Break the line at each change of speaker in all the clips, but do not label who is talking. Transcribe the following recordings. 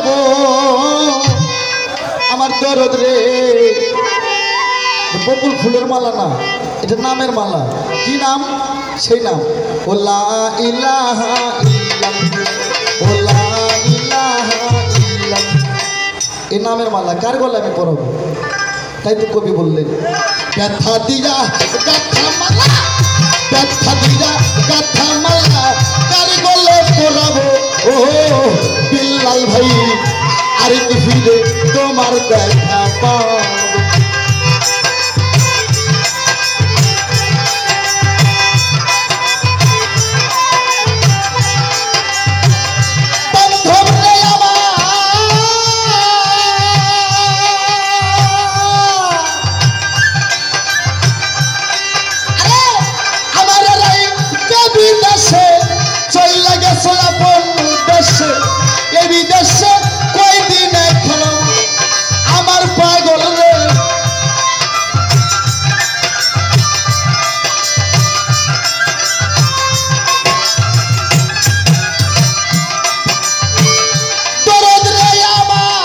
পরাবো আমার দরদ রে। বকুল ফুলের মালা না, এটা নামের মালা। কি নাম? সেই নাম ও লা ইলাহা ইল্লাল্লাহ, ও লা ইলাহা ইল্লাল্লাহ। এই নামের মালা কার গলায় আমি পরাবো? তাই তো কবি বললেন ব্যথা দিয়া গাথা মালা, ব্যথা দিয়া গাথা মালা কার গলায় পরাবো ও বিল্লাল ভাই। আর কি ফিরে তোমার দেখা পাবো। এই বিদেশে কয়দিন খেলো আমার পাগল রে। দরদ রে আমার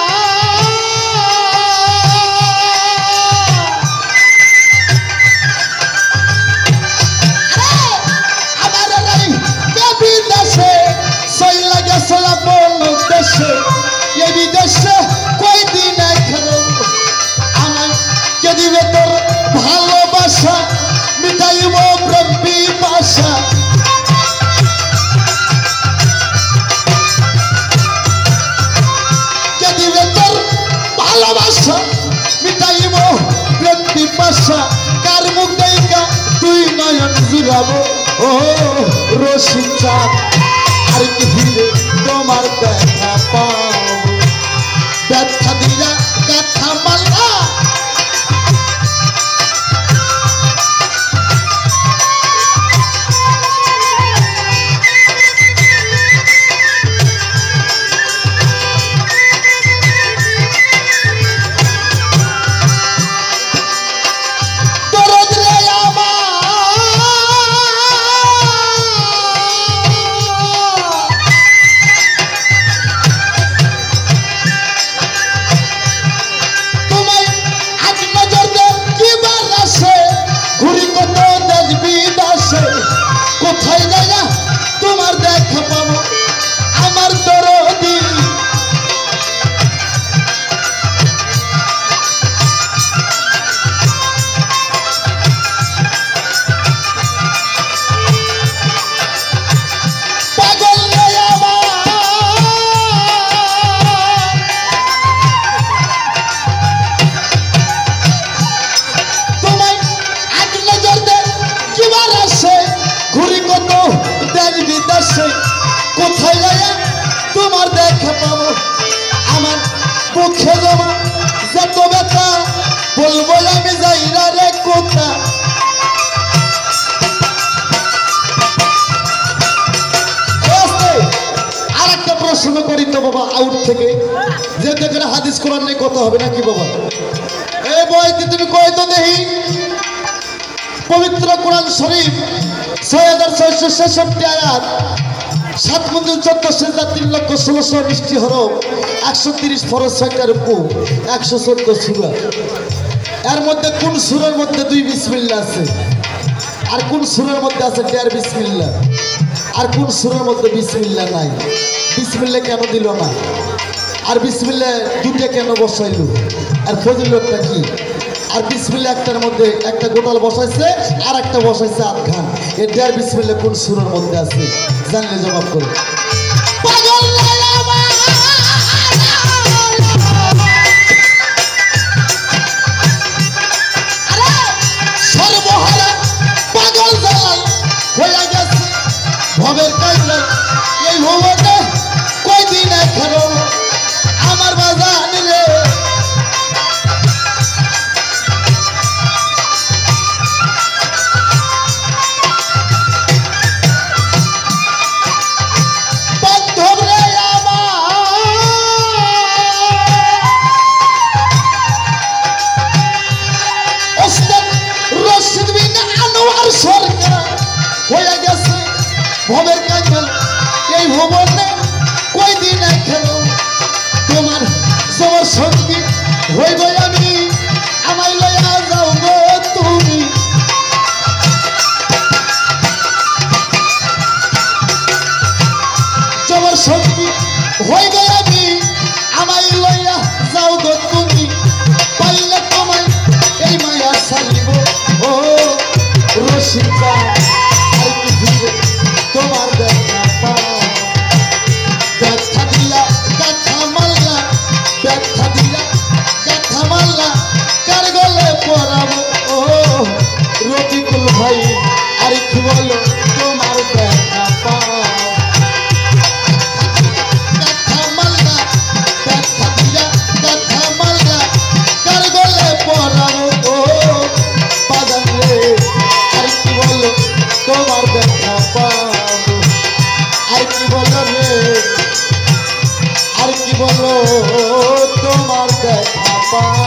বিদেশে সইলা গেছে আপন দেশে। এই বিদেশে কয়দিন খেলো আমার কে দিবে তোর ভালোবাসা, মিটাইব প্রেম পিপাসা। কে দিবে তোর ভালোবাসা, মিটাইব প্রেম পিপাসা। কার মুখ দেখা তুই নয়ন জুড়াবো ও রশিদ চাঁদ। আর কি ফিরে তোমার দেখা পাবো। ব্যথা দিয়া গাথা মালা, কোথায় যাইয়া তোমার দেখা পাবো আমার দরদি। পাগল রে আমার তোমায় আজ নজর দে কিবার আসে ঘুরি কত দেশ বিদেশে। কোথায় যায় তোমার দেখা পাবো আমার বুকে জমা যত ব্যথা বলবো আমি যাইরা রে কোথা। আর একটা প্রশ্ন করি তো বাবা আউট থেকে, যে দেখে হাদিস কোরআন নেই কত হবে নাকি বাবা? এই বইতে তুমি কই তো দেখি পবিত্র কোরআন শরীফ 6666 আয়াত 7 মঞ্জিল 14 সেজদা 3,16,19 হরফ 130 ফরজ 6টা রুকু 114 সূরা। এর মধ্যে কোন সূরার মধ্যে 2 বিসমিল্লাহ আছে? আর কোন সূরার মধ্যে আছে 1.5 বিসমিল্লাহ? আর কোন সূরার মধ্যে বিসমিল্লাহ নাই? বিসমিল্লাহ কেন দিল না? আর বিসমিল্লাহ দুটো কেন বসাইলো? আর ফজিলতটা কি? আর বিসমিল্লাহ একটার মধ্যে একটা গোটাল বসাইছে আর একটা বসাইছে আধখান। এর 1.5 বিসমিল্লাহ কোন সূরার মধ্যে আছে? জানলে জবাব করো। পাগল সর্বহারা পাগল জালাল হয়ে গেছে ভবের কাইলা। এই ভবনে কয়দিন খেলো আমার বাজান রে। ভবের কাজল এই ভবনে কয়দিন খেলো হয়ে গেল আমি আমায় লইয়া যাও গো তুমি পাইলে তোমায় এই মায়া সারিব ও রসিকা আর কি দিবে তোমার দেখা পাও ব্যথা দিয়া গাথা মাল্লা ব্যথা দিয়া গাথা মাল্লা কার গলে পরাবো ও রফিকুল ভাই আর কি বলো তোমার দেখা পাও তোমার দেখা পাবো আর কি বলো রে আর কি বলো তোমার দেখা পাবো।